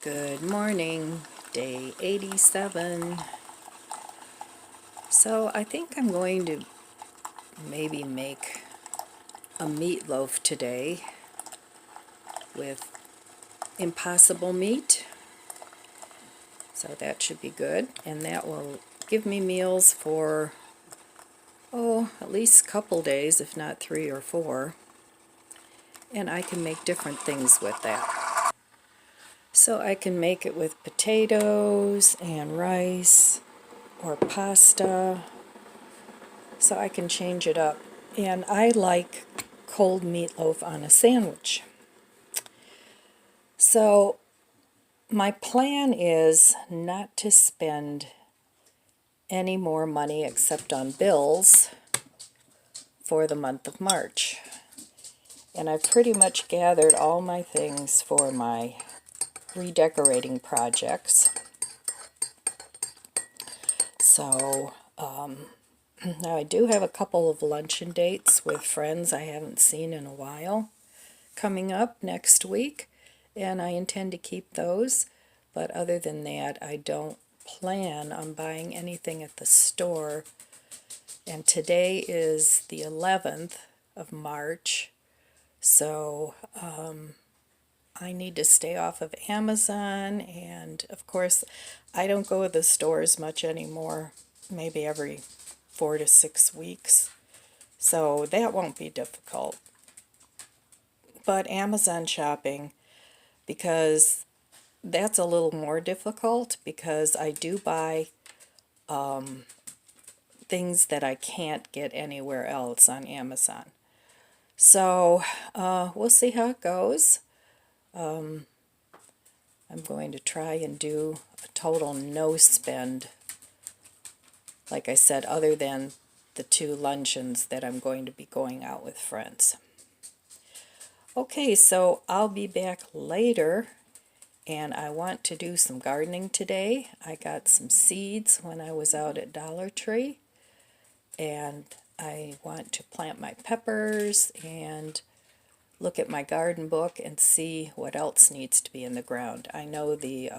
Good morning, day 87. So I think I'm going to maybe make a meatloaf today with impossible meat. So that should be good, and that will give me meals for, at least a couple days, if not 3 or 4. And I can make different things with that. So I can make it with potatoes and rice or pasta. So I can change it up. And I like cold meatloaf on a sandwich. So my plan is not to spend any more money except on bills for the month of March. And I've pretty much gathered all my things for my redecorating projects. So now I do have a couple of luncheon dates with friends I haven't seen in a while coming up next week, and I intend to keep those. But other than that, I don't plan on buying anything at the store. And today is the 11th of March, so I need to stay off of Amazon, and of course I don't go to the stores much anymore, maybe every 4 to 6 weeks, so that won't be difficult. But Amazon shopping, because that's a little more difficult, because I do buy things that I can't get anywhere else on Amazon. So we'll see how it goes. I'm going to try and do a total no spend, like I said, other than the 2 luncheons that I'm going to be going out with friends. Okay, so I'll be back later, and I want to do some gardening today. I got some seeds when I was out at Dollar Tree, and I want to plant my peppers and look at my garden book and see what else needs to be in the ground. I know the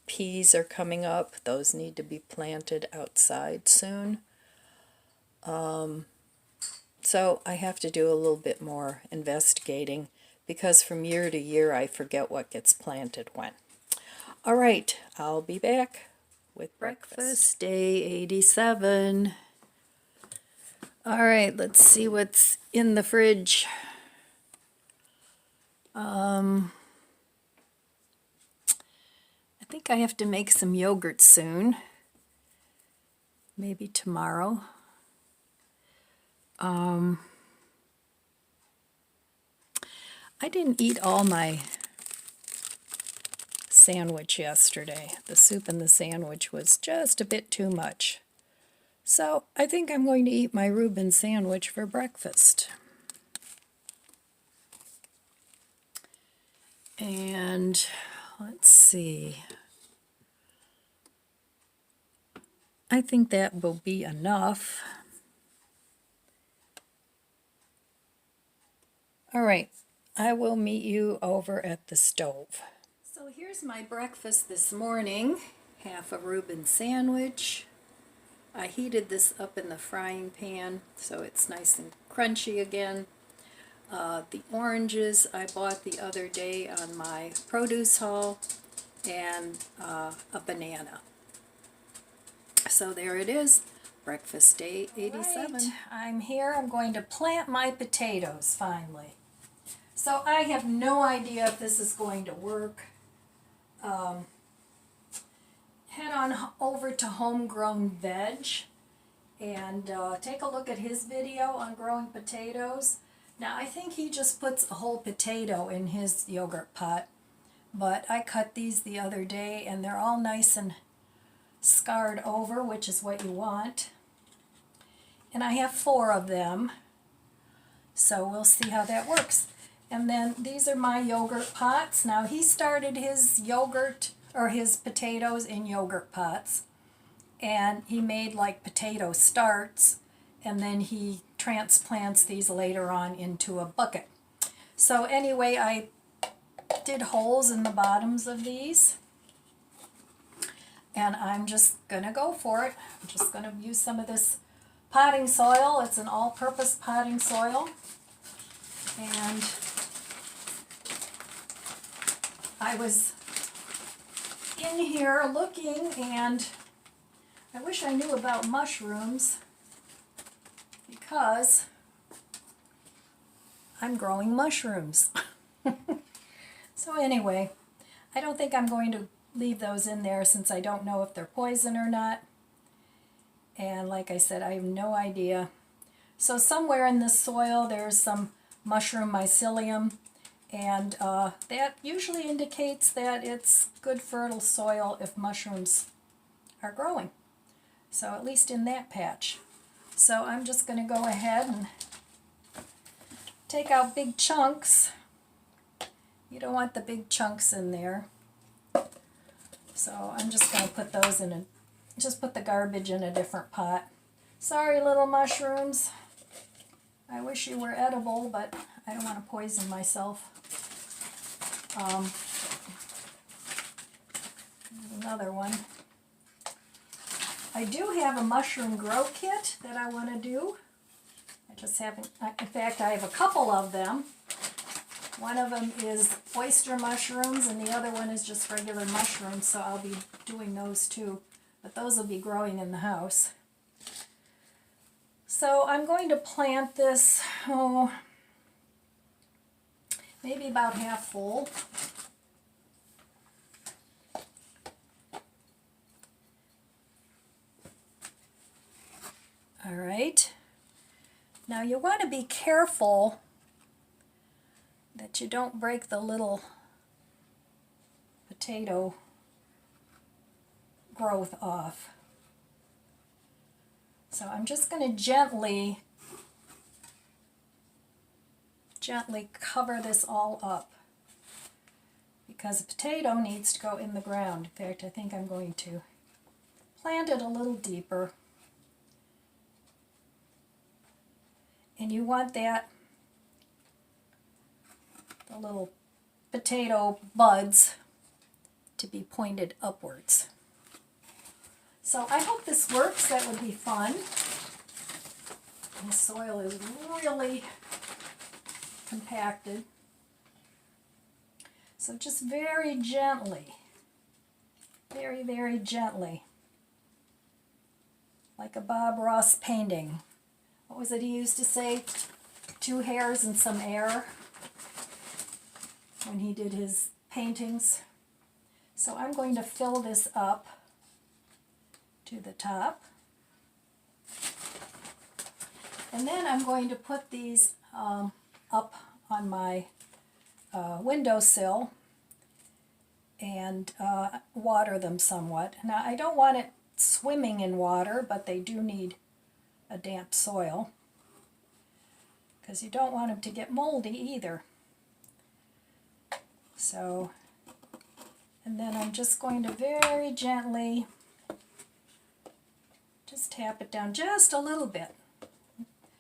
peas are coming up. Those need to be planted outside soon. So I have to do a little bit more investigating, because from year to year I forget what gets planted when. All right, I'll be back with breakfast. Day 87. All right, let's see what's in the fridge. I think I have to make some yogurt soon. Maybe tomorrow. I didn't eat all my sandwich yesterday. The soup and the sandwich was just a bit too much. So I think I'm going to eat my Reuben sandwich for breakfast. And let's see. I think that will be enough. All right, I will meet you over at the stove. So here's my breakfast this morning. Half a Reuben sandwich. I heated this up in the frying pan so it's nice and crunchy again. The oranges I bought the other day on my produce haul, and a banana. So there it is, breakfast day 87. Right, I'm here. I'm going to plant my potatoes finally. So I have no idea if this is going to work. Head on over to Homegrown Veg and take a look at his video on growing potatoes. Now I think he just puts a whole potato in his yogurt pot, but I cut these the other day and they're all nice and scarred over, which is what you want. And I have 4 of them, so we'll see how that works. And then these are my yogurt pots. Now he started his yogurt or his potatoes in yogurt pots, and he made like potato starts, and then he transplants these later on into a bucket. So anyway, I did holes in the bottoms of these, and I'm just gonna go for it. I'm just gonna use some of this potting soil. It's an all-purpose potting soil, and I was in here looking, and I wish I knew about mushrooms because I'm growing mushrooms. So anyway, I don't think I'm going to leave those in there since I don't know if they're poison or not. And like I said, I have no idea. So somewhere in this soil there's some mushroom mycelium, and that usually indicates that it's good fertile soil if mushrooms are growing. So at least in that patch. So I'm just going to go ahead and take out big chunks. You don't want the big chunks in there. So I'm just going to put those in just put the garbage in a different pot. Sorry, little mushrooms. I wish you were edible, but I don't want to poison myself. Another one. I do have a mushroom grow kit that I want to do. I just haven't, in fact, I have a couple of them. One of them is oyster mushrooms and the other one is just regular mushrooms, so I'll be doing those too. But those will be growing in the house. So I'm going to plant this, maybe about half full. All right. Now you want to be careful that you don't break the little potato growth off. So I'm just going to gently cover this all up because a potato needs to go in the ground. In fact, I think I'm going to plant it a little deeper. And you want the little potato buds to be pointed upwards. So I hope this works. That would be fun. The soil is really compacted. So just very gently, very, very gently, like a Bob Ross painting. What was it he used to say? 2 hairs and some air when he did his paintings. So I'm going to fill this up to the top. And then I'm going to put these up on my windowsill and water them somewhat. Now I don't want it swimming in water, but they do need a damp soil because you don't want them to get moldy either. So, and then I'm just going to very gently just tap it down just a little bit,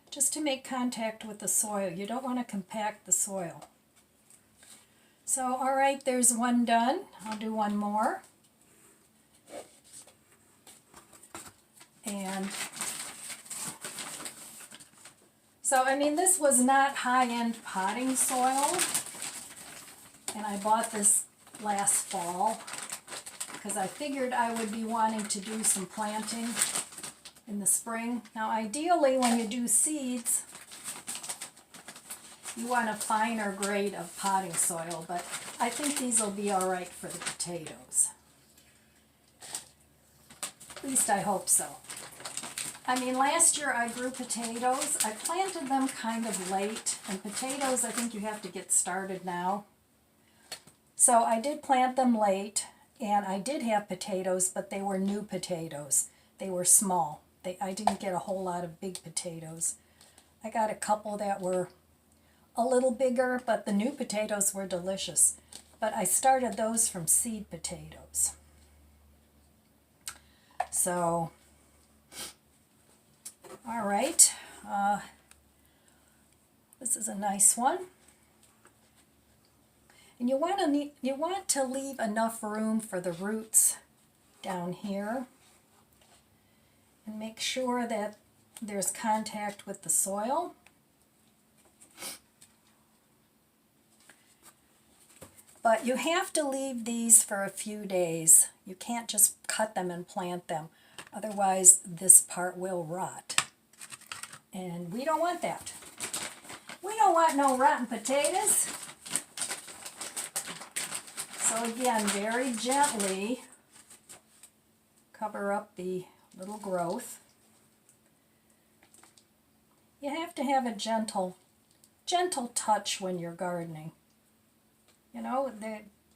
just to make contact with the soil. You don't want to compact the soil. So, all right, there's one done. I'll do one more. And so, I mean, this was not high-end potting soil, and I bought this last fall because I figured I would be wanting to do some planting in the spring. Now, ideally, when you do seeds, you want a finer grade of potting soil, but I think these will be all right for the potatoes. At least I hope so. I mean, last year I grew potatoes. I planted them kind of late, and potatoes, I think you have to get started now. So I did plant them late, and I did have potatoes, but they were new potatoes. They were small. I didn't get a whole lot of big potatoes. I got a couple that were a little bigger, but the new potatoes were delicious. But I started those from seed potatoes. So, all right, this is a nice one. And you want to leave enough room for the roots down here and make sure that there's contact with the soil. But you have to leave these for a few days. You can't just cut them and plant them. Otherwise, this part will rot. And we don't want that. We don't want no rotten potatoes. So again, very gently cover up the little growth. You have to have a gentle touch when you're gardening. You know,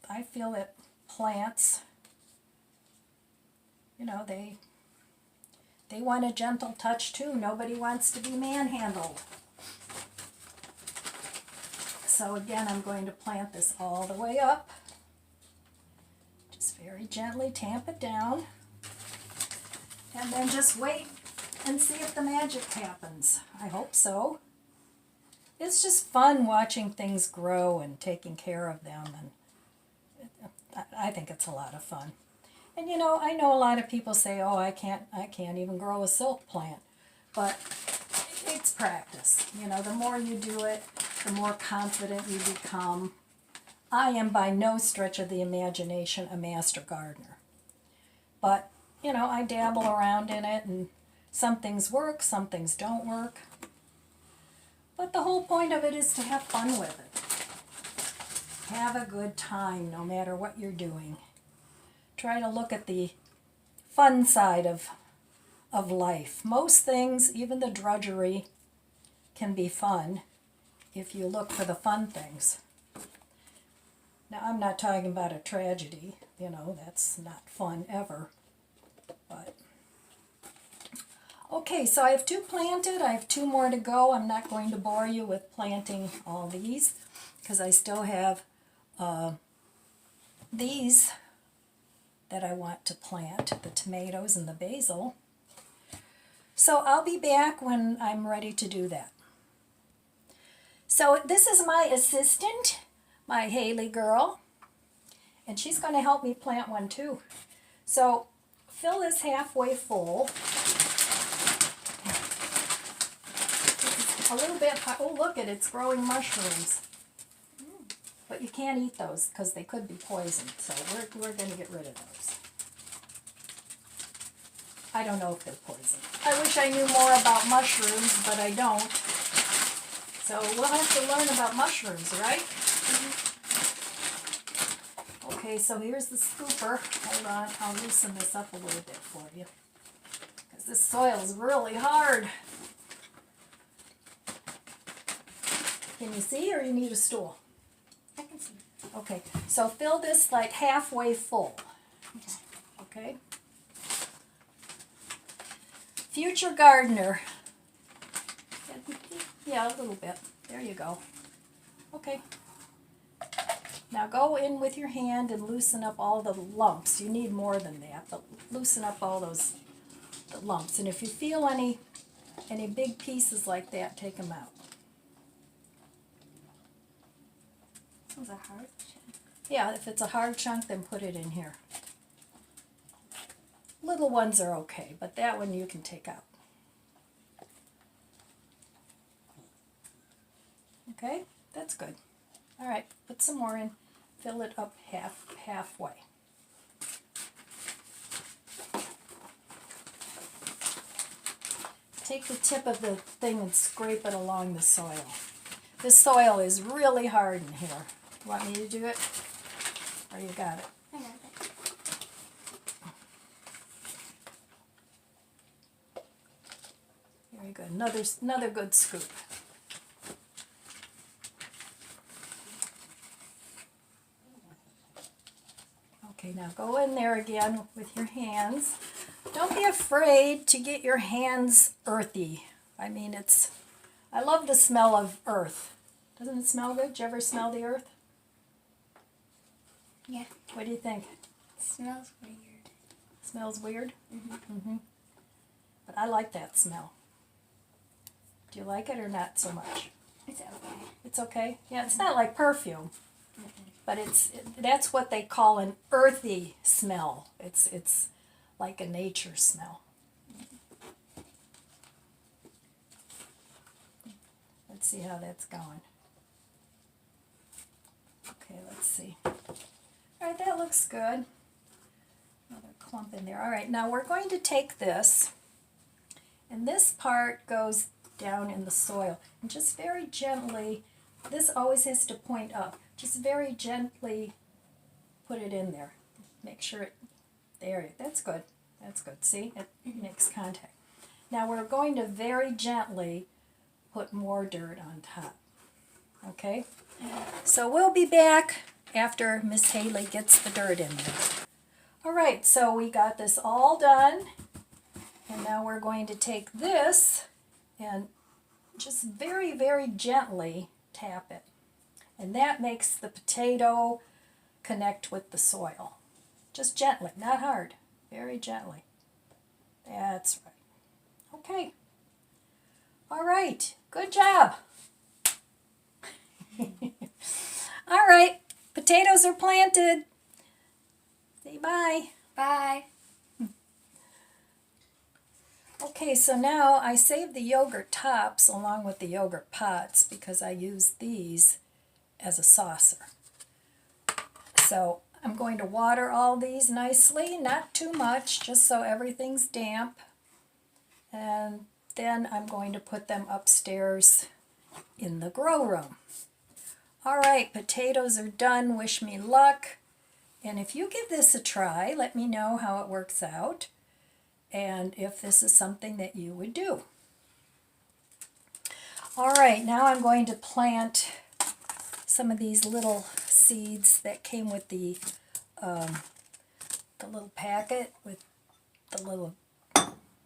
I feel that plants, you know, they want a gentle touch too. Nobody wants to be manhandled. So again, I'm going to plant this all the way up. Just very gently tamp it down. And then just wait and see if the magic happens. I hope so. It's just fun watching things grow and taking care of them, and I think it's a lot of fun. And you know, I know a lot of people say, "Oh, I can't even grow a silk plant," but it's practice. You know, the more you do it, the more confident you become. I am by no stretch of the imagination a master gardener, but you know, I dabble around in it, and some things work, some things don't work. But the whole point of it is to have fun with it. Have a good time no matter what you're doing. Try to look at the fun side of life. Most things, even the drudgery, can be fun if you look for the fun things. Now, I'm not talking about a tragedy. You know, that's not fun ever. But okay, so I have 2 planted. I have 2 more to go. I'm not going to bore you with planting all these because I still have these that I want to plant, the tomatoes and the basil. So I'll be back when I'm ready to do that. So this is my assistant, my Haley girl, and she's going to help me plant one too. So fill this halfway full. A little bit, oh look at it, it's growing mushrooms. But you can't eat those because they could be poisoned, so we're going to get rid of those. I don't know if they're poisoned. I wish I knew more about mushrooms, but I don't. So we'll have to learn about mushrooms, right? Okay, so here's the scooper. Hold on, I'll loosen this up a little bit for you. Because this soil is really hard. Can you see, or you need a stool? I can see. Okay, so fill this like halfway full. Okay? Future gardener. Yeah, a little bit. There you go. Okay. Now go in with your hand and loosen up all the lumps. You need more than that, but loosen up all the lumps. And if you feel any big pieces like that, take them out. This one's a hard chunk. Yeah, if it's a hard chunk, then put it in here. Little ones are okay, but that one you can take out. Okay, that's good. All right, put some more in. Fill it up halfway. Take the tip of the thing and scrape it along the soil. This soil is really hard in here. Want me to do it? Or you got it? I got it. Very good. Another good scoop. Okay, now go in there again with your hands. Don't be afraid to get your hands earthy. I mean, I love the smell of earth. Doesn't it smell good? Did you ever smell the earth? Yeah. What do you think? It smells weird. Smells weird? Mm-hmm. But I like that smell. Do you like it or not so much? It's okay. It's okay? Yeah, it's not like perfume, but but that's what they call an earthy smell. It's like a nature smell. Let's see how that's going. Okay, let's see. All right, that looks good. Another clump in there. All right, now we're going to take this, and this part goes down in the soil, and just very gently, this always has to point up, just very gently put it in there. Make sure it, there, that's good, see, it makes contact. Now we're going to very gently put more dirt on top, okay? So we'll be back after Miss Haley gets the dirt in there. All right, so we got this all done, and now we're going to take this and just very, very gently tap it. And that makes the potato connect with the soil. Just gently, not hard, very gently. That's right. Okay. All right, good job. All right, potatoes are planted. Say bye. Bye. Okay, so now I saved the yogurt tops along with the yogurt pots because I use these as a saucer. So I'm going to water all these nicely, not too much, just so everything's damp. And then I'm going to put them upstairs in the grow room. All right, potatoes are done. Wish me luck. And if you give this a try, let me know how it works out and if this is something that you would do. All right, now I'm going to plant some of these little seeds that came with the little packet with the little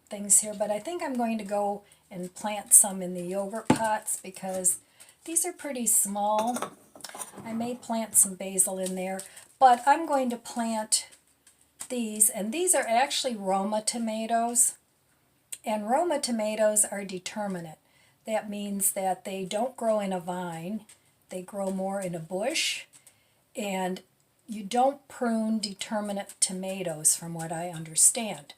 things here, but I think I'm going to go and plant some in the yogurt pots because these are pretty small. I may plant some basil in there, but I'm going to plant these, and these are actually Roma tomatoes, and Roma tomatoes are determinate. That means that they don't grow in a vine, they grow more in a bush, and you don't prune determinate tomatoes from what I understand.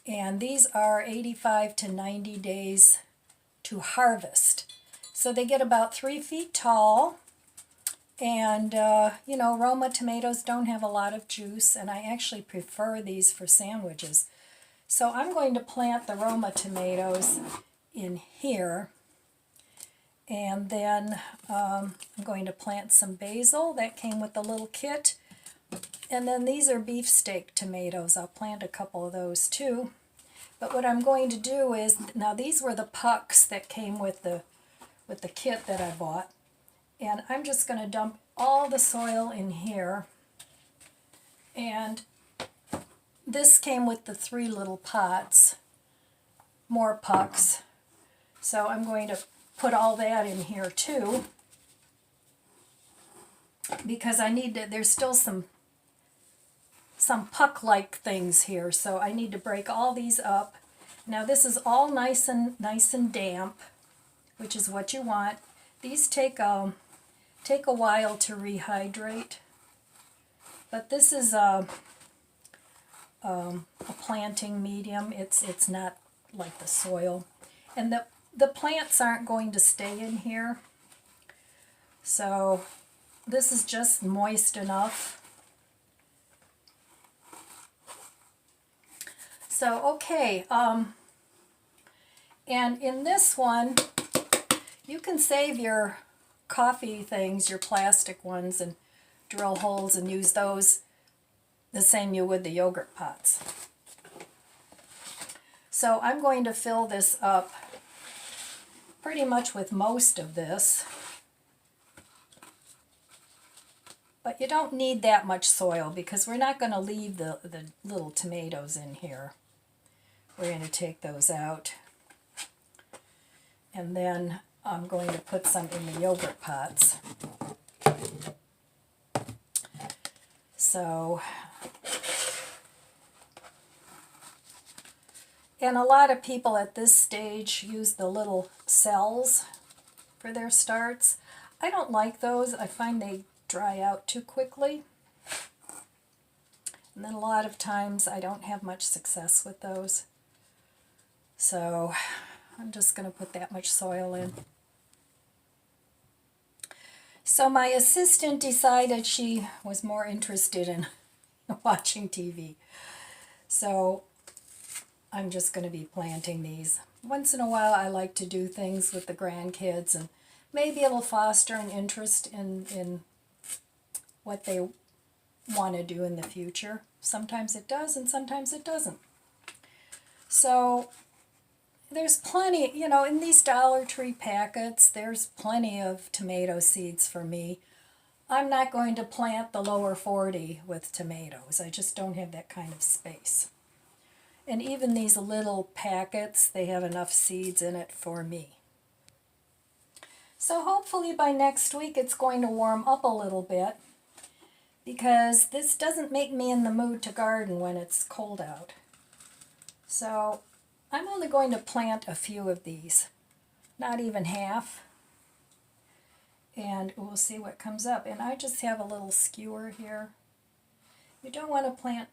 And these are 85 to 90 days to harvest. So they get about 3 feet tall, and you know, Roma tomatoes don't have a lot of juice, and I actually prefer these for sandwiches. So I'm going to plant the Roma tomatoes in here, and then I'm going to plant some basil that came with the little kit, and then these are beefsteak tomatoes. I'll plant a couple of those too. But what I'm going to do is, now these were the pucks that came with the kit that I bought, and I'm just going to dump all the soil in here, and this came with the 3 little pots, more pucks, so I'm going to put all that in here too, because I need to, there's still some puck-like things here, so I need to break all these up. Now this is all nice and damp, which is what you want. These take a while to rehydrate, but this is a planting medium. It's not like the soil, and the plants aren't going to stay in here, so this is just moist enough. So okay, and in this one, you can save your coffee things, your plastic ones, and drill holes and use those the same you would the yogurt pots. So I'm going to fill this up pretty much with most of this. But you don't need that much soil because we're not going to leave the little tomatoes in here. We're going to take those out. And then I'm going to put some in the yogurt pots. So, and a lot of people at this stage use the little cells for their starts. I don't like those. I find they dry out too quickly. And then a lot of times I don't have much success with those. So I'm just going to put that much soil in. So my assistant decided she was more interested in watching TV. So I'm just going to be planting these. Once in a while I like to do things with the grandkids, and maybe it'll foster an interest in what they want to do in the future. Sometimes it does and sometimes it doesn't. So there's plenty, you know, in these Dollar Tree packets, there's plenty of tomato seeds for me. I'm not going to plant the lower 40 with tomatoes. I just don't have that kind of space. And even these little packets, they have enough seeds in it for me. So hopefully by next week it's going to warm up a little bit, because this doesn't make me in the mood to garden when it's cold out. So I'm only going to plant a few of these, not even half, and we'll see what comes up. And I just have a little skewer here. You don't want to plant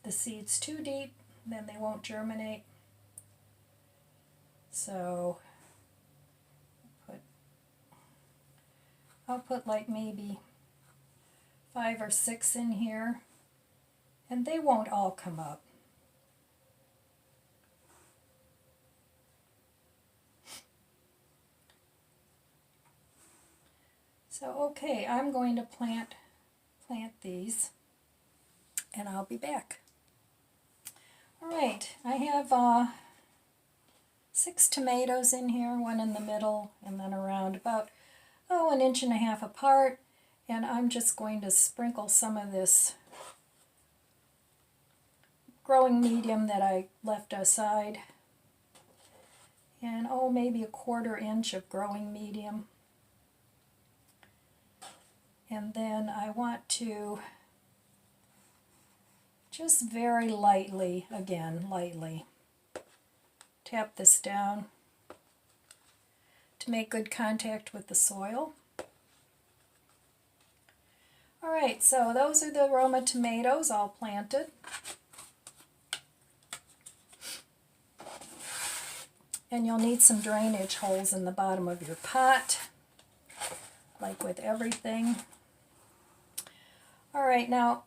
the seeds too deep, then they won't germinate. So I'll put like maybe 5 or 6 in here, and they won't all come up. So okay, I'm going to plant these, and I'll be back. All right, I have 6 tomatoes in here, one in the middle, and then around about 1.5 inches apart. And I'm just going to sprinkle some of this growing medium that I left aside. And maybe 1/4 inch of growing medium. And then I want to just very lightly, again, lightly, tap this down to make good contact with the soil. All right, so those are the Roma tomatoes all planted. And you'll need some drainage holes in the bottom of your pot, like with everything. All right, now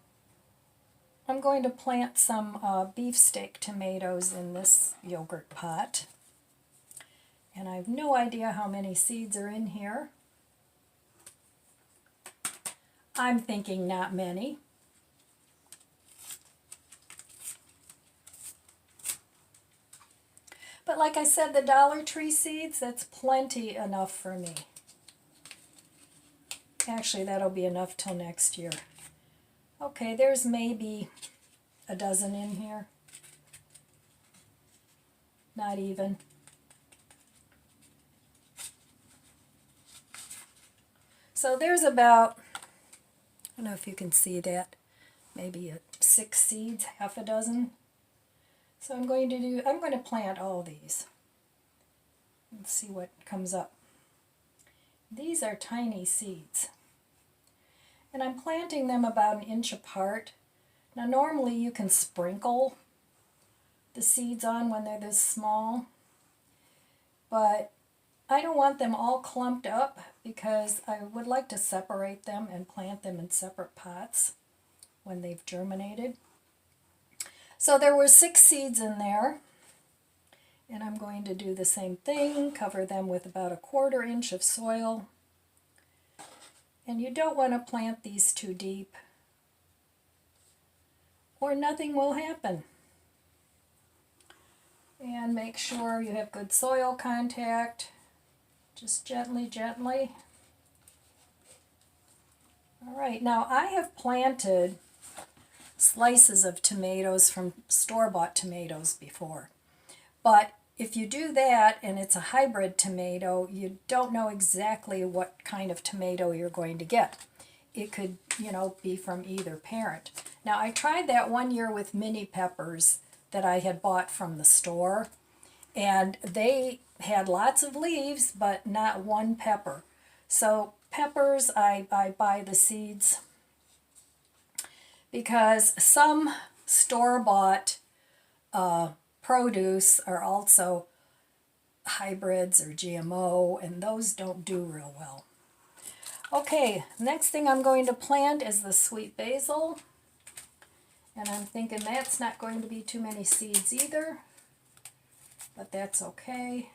I'm going to plant some beefsteak tomatoes in this yogurt pot. And I have no idea how many seeds are in here. I'm thinking not many. But like I said, the Dollar Tree seeds, that's plenty enough for me. Actually, that'll be enough till next year. Okay, there's maybe a dozen in here. Not even. So there's about, I don't know if you can see that, maybe 6 seeds, half a dozen. So I'm going to plant all these. Let's see what comes up. These are tiny seeds. And I'm planting them about 1 inch apart. Now normally you can sprinkle the seeds on when they're this small, but I don't want them all clumped up because I would like to separate them and plant them in separate pots when they've germinated. So there were 6 seeds in there, and I'm going to do the same thing, cover them with about 1/4 inch of soil. And you don't want to plant these too deep, or nothing will happen. And make sure you have good soil contact. Just gently, gently. All right, now I have planted slices of tomatoes from store-bought tomatoes before. But if you do that and it's a hybrid tomato, you don't know exactly what kind of tomato you're going to get. It could, be from either parent. Now I tried that one year with mini peppers that I had bought from the store, and they had lots of leaves but not one pepper. So peppers, I buy the seeds because some store-bought produce are also hybrids or GMO, and those don't do real well. Okay, next thing I'm going to plant is the sweet basil, and I'm thinking that's not going to be too many seeds either, but that's okay.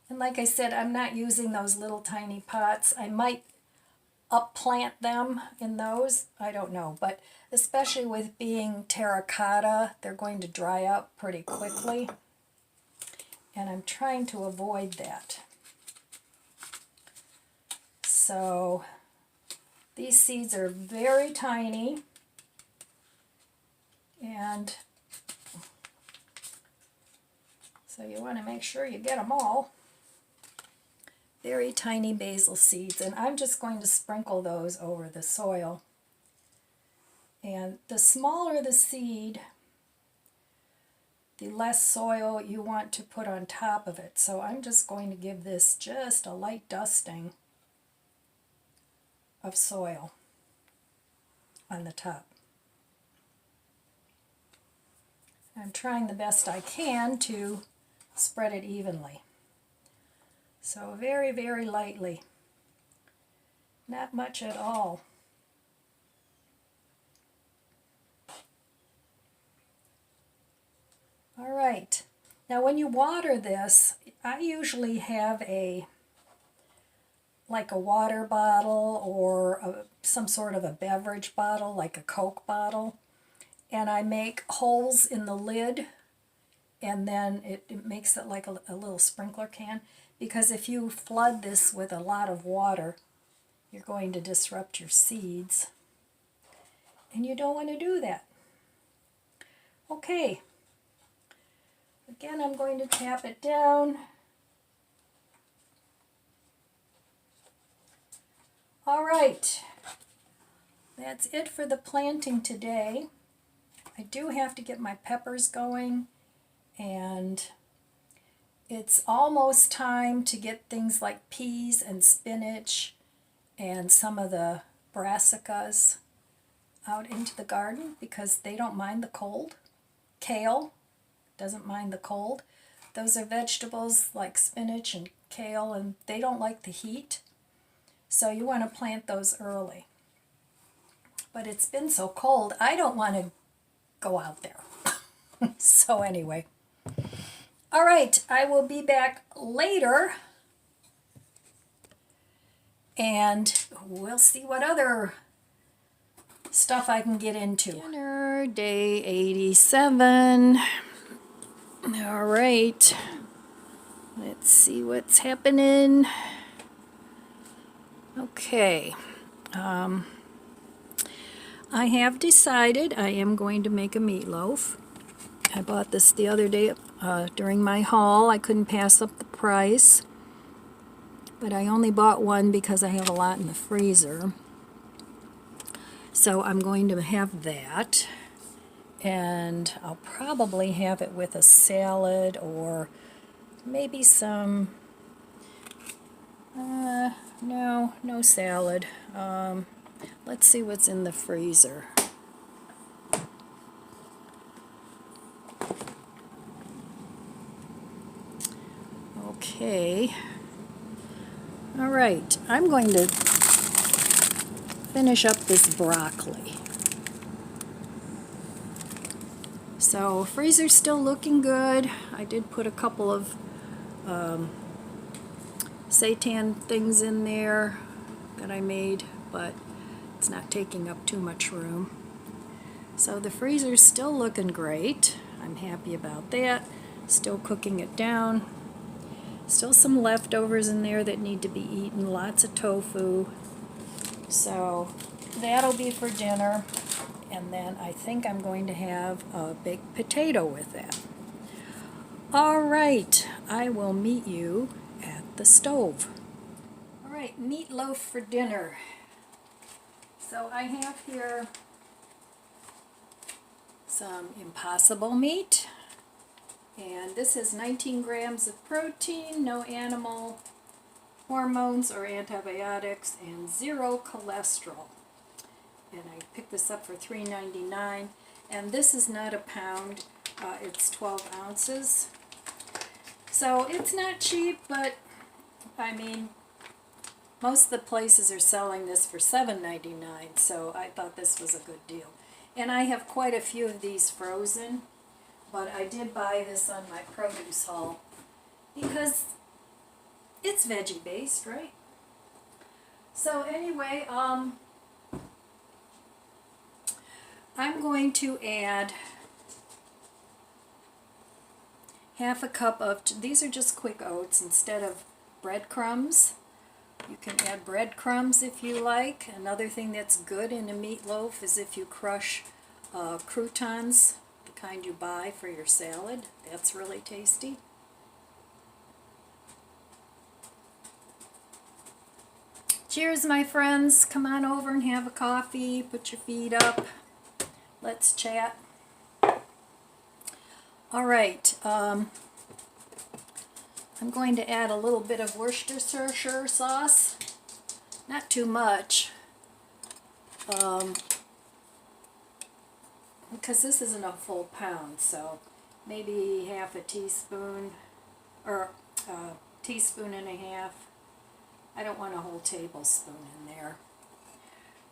And like I said, I'm not using those little tiny pots. I might upplant them in those, I don't know, but especially with being terracotta, they're going to dry up pretty quickly, and I'm trying to avoid that. So these seeds are very tiny, and so you want to make sure you get them all. Very tiny basil seeds, and I'm just going to sprinkle those over the soil. And the smaller the seed, the less soil you want to put on top of it. So I'm just going to give this just a light dusting of soil on the top. I'm trying the best I can to spread it evenly. So very, very lightly. Not much at all. All right. Now when you water this, I usually have like a water bottle or some sort of a beverage bottle, like a Coke bottle, and I make holes in the lid, and then it makes it like a little sprinkler can, because if you flood this with a lot of water, you're going to disrupt your seeds, and you don't want to do that. Okay, again I'm going to tap it down. All right, that's it for the planting today. I do have to get my peppers going, and it's almost time to get things like peas and spinach and some of the brassicas out into the garden because they don't mind the cold. Kale doesn't mind the cold. Those are vegetables like spinach and kale, and they don't like the heat. So you want to plant those early. But it's been so cold, I don't want to go out there. So anyway. All right, I will be back later, and we'll see what other stuff I can get into. Dinner, day 87. All right, let's see what's happening. Okay, I have decided I am going to make a meatloaf. I bought this the other day during my haul. I couldn't pass up the price, but I only bought one because I have a lot in the freezer. So I'm going to have that, and I'll probably have it with a salad or maybe some, no salad. Let's see what's in the freezer. Okay. All right, I'm going to finish up this broccoli. So freezer's still looking good. I did put a couple of seitan things in there that I made, but it's not taking up too much room. So the freezer's still looking great. I'm happy about that. Still cooking it down. Still some leftovers in there that need to be eaten. Lots of tofu. So that'll be for dinner. And then I think I'm going to have a baked potato with that. All right, I will meet you at the stove. All right, meatloaf for dinner. So I have here some Impossible meat, and this is 19 grams of protein, no animal hormones or antibiotics, and 0 cholesterol. And I picked this up for $3.99, and this is not a pound, it's 12 ounces. So it's not cheap, but I mean, most of the places are selling this for $7.99, so I thought this was a good deal. And I have quite a few of these frozen, but I did buy this on my produce haul because it's veggie based, right? So anyway, I'm going to add half a cup of, these are just quick oats instead of breadcrumbs. You can add breadcrumbs if you like. Another thing that's good in a meatloaf is if you crush croutons, the kind you buy for your salad. That's really tasty. Cheers, my friends. Come on over and have a coffee. Put your feet up. Let's chat. All right. I'm going to add a little bit of Worcestershire sauce. Not too much. Because this isn't a full pound, so maybe half a teaspoon or a teaspoon and a half. I don't want a whole tablespoon in there.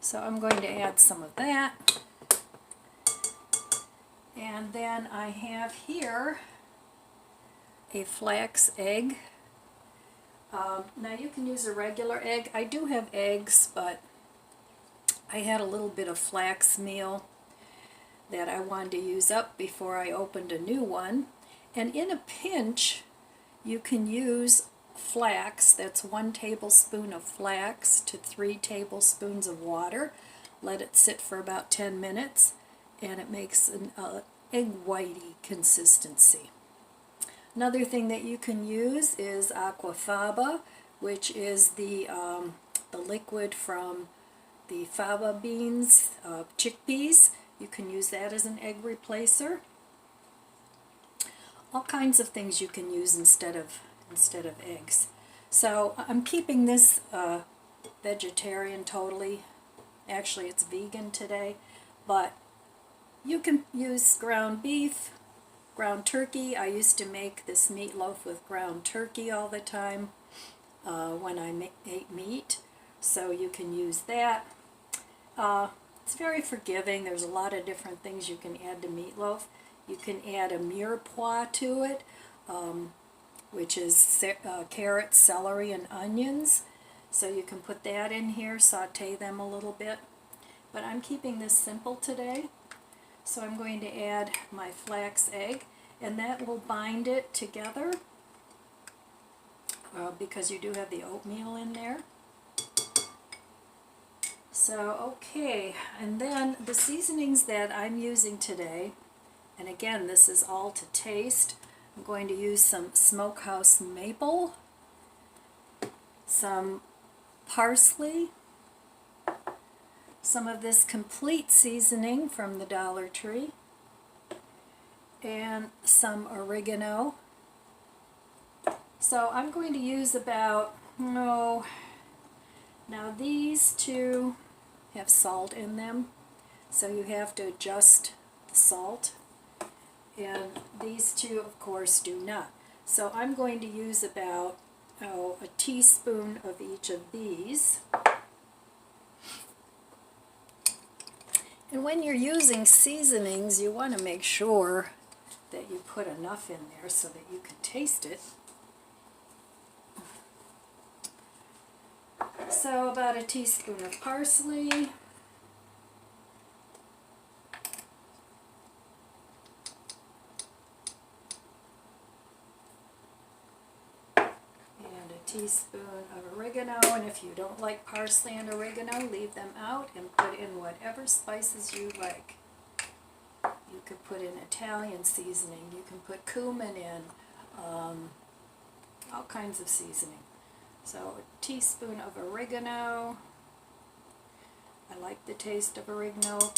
So I'm going to add some of that. And then I have here a flax egg. Now you can use a regular egg. I do have eggs, but I had a little bit of flax meal that I wanted to use up before I opened a new one. And in a pinch, you can use flax. That's 1 tablespoon of flax to 3 tablespoons of water. Let it sit for about 10 minutes, and it makes an egg whitey consistency. Another thing that you can use is aquafaba, which is the liquid from the faba beans, chickpeas. You can use that as an egg replacer. All kinds of things you can use instead of eggs. So I'm keeping this vegetarian totally. Actually, it's vegan today, but you can use ground beef, ground turkey. I used to make this meatloaf with ground turkey all the time when I ate meat, so you can use that. It's very forgiving. There's a lot of different things you can add to meatloaf. You can add a mirepoix to it, which is carrots, celery, and onions. So you can put that in here, saute them a little bit. But I'm keeping this simple today. So I'm going to add my flax egg, and that will bind it together because you do have the oatmeal in there. So, okay, and then the seasonings that I'm using today, and again, this is all to taste. I'm going to use some smokehouse maple, some parsley, some of this complete seasoning from the Dollar Tree, and some oregano. So I'm going to use about, now these two have salt in them, so you have to adjust the salt, and these two of course do not. So I'm going to use about a teaspoon of each of these. And when you're using seasonings, you want to make sure that you put enough in there so that you can taste it. So about a teaspoon of parsley, and a teaspoon of oregano, and if you don't like parsley and oregano, leave them out and put in whatever spices you like. You could put in Italian seasoning, you can put cumin in, all kinds of seasoning. So a teaspoon of oregano. I like the taste of oregano.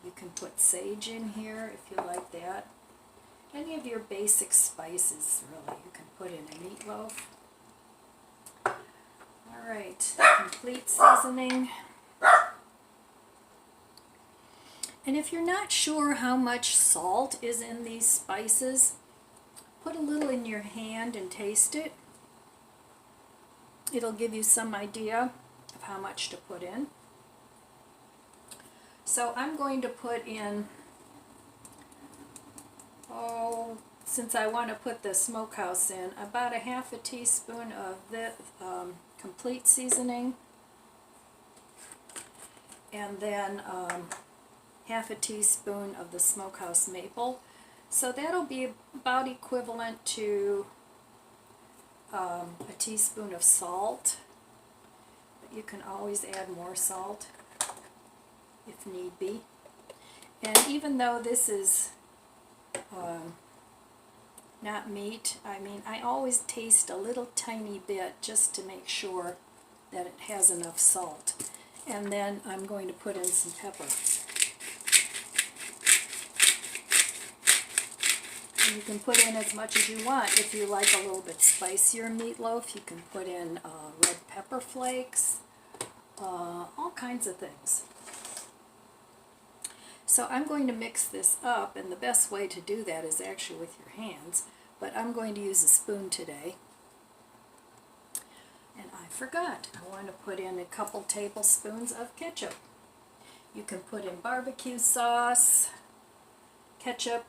You can put sage in here if you like that. Any of your basic spices, really, you can put in a meatloaf. All right, complete seasoning. And if you're not sure how much salt is in these spices, put a little in your hand and taste it. It'll give you some idea of how much to put in. So I'm going to put in, since I want to put the smokehouse in, about a half a teaspoon of the complete seasoning, and then half a teaspoon of the smokehouse maple. So that'll be about equivalent to a teaspoon of salt, but you can always add more salt if need be. And even though this is not meat, I mean, I always taste a little tiny bit just to make sure that it has enough salt. And then I'm going to put in some pepper. And you can put in as much as you want. If you like a little bit spicier meatloaf, you can put in red pepper flakes, all kinds of things. So I'm going to mix this up, and the best way to do that is actually with your hands, but I'm going to use a spoon today. And I forgot, I want to put in a couple tablespoons of ketchup. You can put in barbecue sauce, ketchup.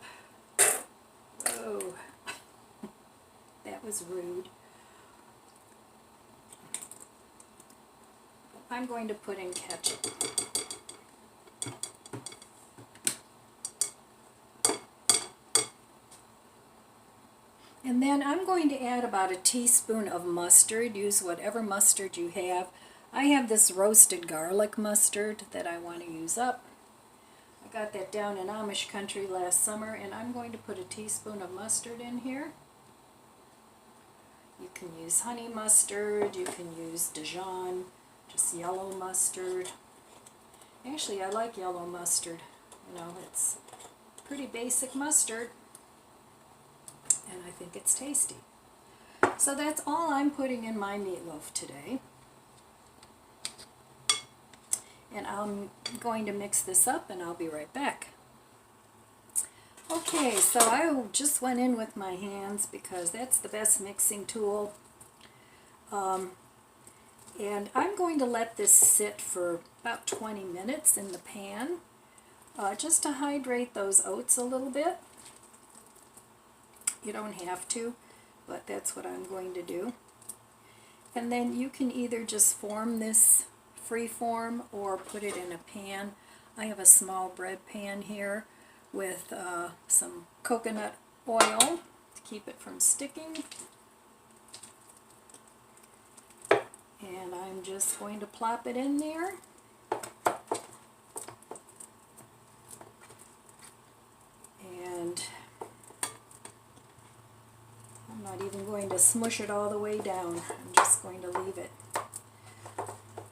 Whoa, that was rude. I'm going to put in ketchup. And then I'm going to add about a teaspoon of mustard. Use whatever mustard you have. I have this roasted garlic mustard that I want to use up. I got that down in Amish country last summer, and I'm going to put a teaspoon of mustard in here. You can use honey mustard, you can use Dijon, just yellow mustard. Actually, I like yellow mustard. You know, it's pretty basic mustard, and I think it's tasty. So that's all I'm putting in my meatloaf today. And I'm going to mix this up, and I'll be right back. Okay, so I just went in with my hands because that's the best mixing tool. And I'm going to let this sit for about 20 minutes in the pan, just to hydrate those oats a little bit. You don't have to, but that's what I'm going to do. And then you can either just form this free form or put it in a pan. I have a small bread pan here with some coconut oil to keep it from sticking. And I'm just going to plop it in there. And I'm not even going to smush it all the way down. I'm just going to leave it,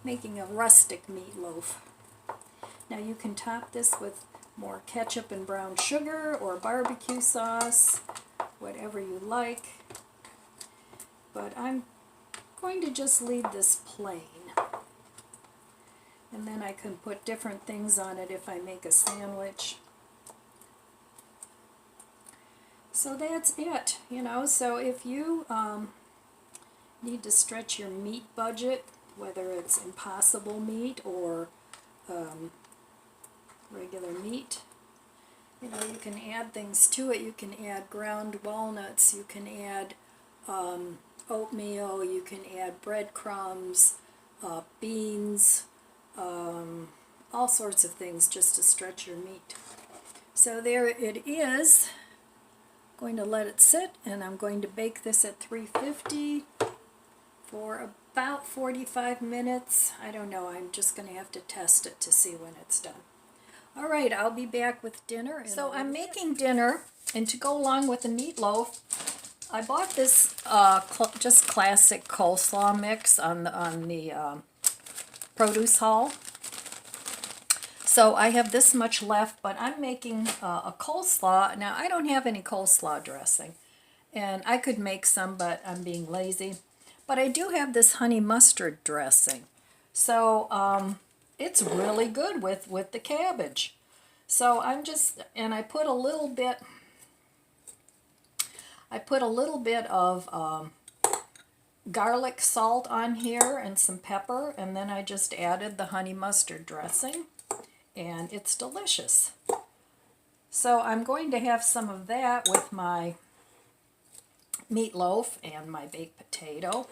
making a rustic meatloaf. Now you can top this with more ketchup and brown sugar or barbecue sauce, whatever you like. But I'm going to just leave this plain. And then I can put different things on it if I make a sandwich. So that's it, you know. So if you need to stretch your meat budget, whether it's Impossible meat or regular meat, you know, you can add things to it. You can add ground walnuts, you can add oatmeal, you can add breadcrumbs, beans, all sorts of things just to stretch your meat. So there it is. Going to let it sit, and I'm going to bake this at 350 for about 45 minutes. I don't know, I'm just going to have to test it to see when it's done. Alright, I'll be back with dinner. So I'm making dinner, and to go along with the meatloaf, I bought this just classic coleslaw mix on the produce haul. So I have this much left, but I'm making a coleslaw. Now, I don't have any coleslaw dressing, and I could make some, but I'm being lazy. But I do have this honey mustard dressing. So it's really good with the cabbage. So I put a little bit of garlic salt on here and some pepper, and then I just added the honey mustard dressing, and it's delicious. So I'm going to have some of that with my meatloaf and my baked potato.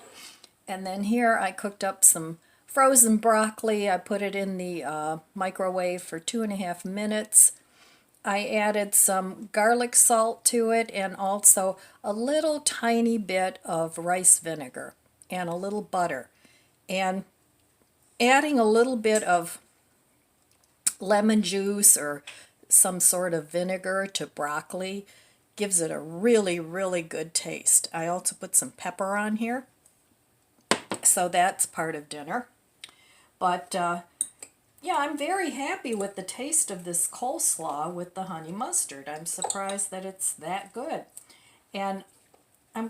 And then here I cooked up some frozen broccoli. I put it in the microwave for 2.5 minutes. I added some garlic salt to it and also a little tiny bit of rice vinegar and a little butter. And adding a little bit of lemon juice or some sort of vinegar to broccoli gives it a really, really good taste. I also put some pepper on here, so that's part of dinner. But yeah, I'm very happy with the taste of this coleslaw with the honey mustard. I'm surprised that it's that good. And I'm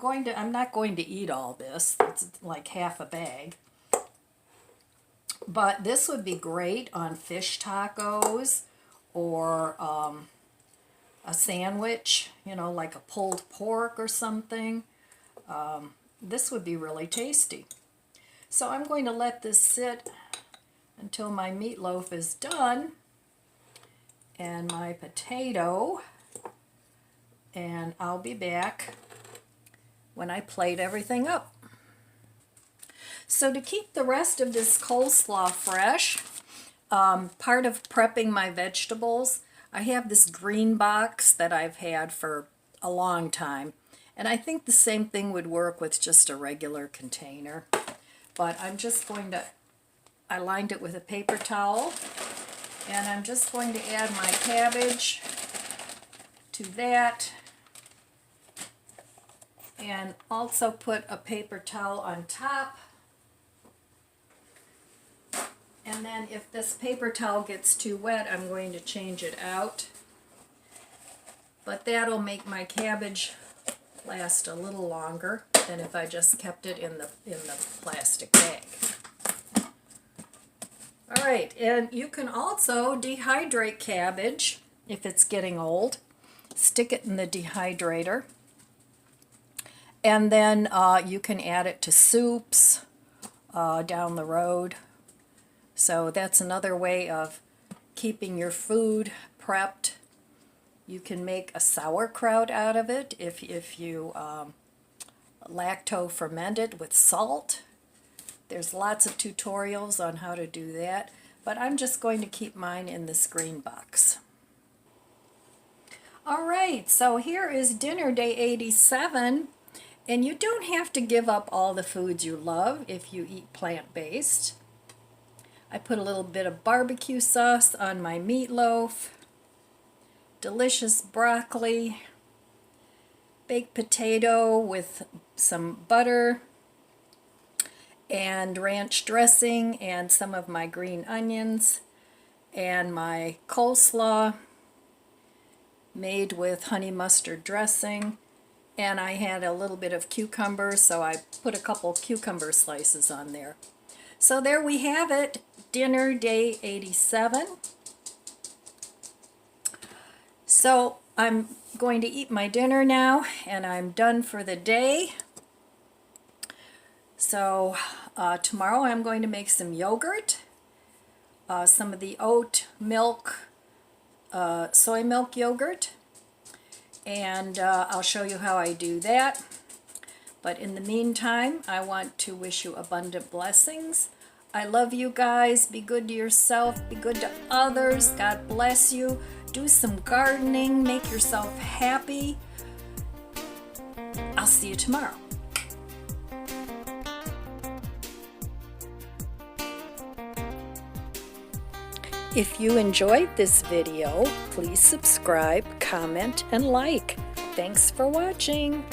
not going to eat all this. It's like half a bag. But this would be great on fish tacos or a sandwich, you know, like a pulled pork or something. This would be really tasty. So I'm going to let this sit until my meatloaf is done and my potato, and I'll be back when I plate everything up. So to keep the rest of this coleslaw fresh, part of prepping my vegetables, I have this green box that I've had for a long time, and I think the same thing would work with just a regular container. But I lined it with a paper towel, and I'm just going to add my cabbage to that, and also put a paper towel on top. And then if this paper towel gets too wet, I'm going to change it out. But that'll make my cabbage last a little longer than if I just kept it in the plastic bag. All right, and you can also dehydrate cabbage if it's getting old. Stick it in the dehydrator. And then you can add it to soups down the road. So that's another way of keeping your food prepped. You can make a sauerkraut out of it if you lacto ferment it with salt. There's lots of tutorials on how to do that, but I'm just going to keep mine in this green box. All right, so here is dinner day 87, and you don't have to give up all the foods you love if you eat plant-based. I put a little bit of barbecue sauce on my meatloaf, delicious broccoli, baked potato with some butter, and ranch dressing, and some of my green onions, and my coleslaw made with honey mustard dressing. And I had a little bit of cucumber, so I put a couple cucumber slices on there. So there we have it, dinner day 87. So I'm going to eat my dinner now, and I'm done for the day. So tomorrow I'm going to make some yogurt, some of the oat milk, soy milk yogurt, and I'll show you how I do that. But in the meantime, I want to wish you abundant blessings. I love you guys. Be good to yourself. Be good to others. God bless you. Do some gardening. Make yourself happy. I'll see you tomorrow. If you enjoyed this video, please subscribe, comment, and like. Thanks for watching.